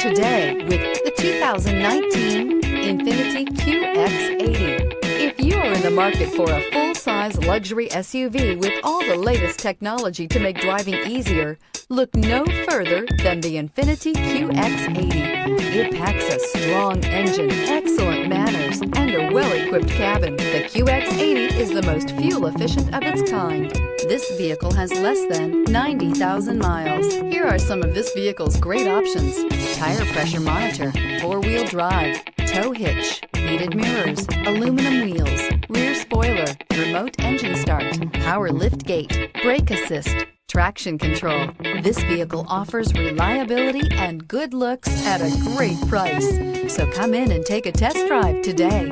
today with the 2019 Infiniti Qx80. If you are in the market for a full-size luxury SUV with all the latest technology to make driving easier, look no further than the Infiniti Qx80. It packs a strong engine, excellent manners, and a well-equipped cabin. The Qx80 is the most fuel-efficient of its kind. This vehicle has less than 90,000 miles. Here are some of this vehicle's great options: tire pressure monitor, four-wheel drive, tow hitch, heated mirrors, aluminum wheels, rear spoiler, remote engine start, power lift gate, brake assist, traction control. This vehicle offers reliability and good looks at a great price. So come in and take a test drive today.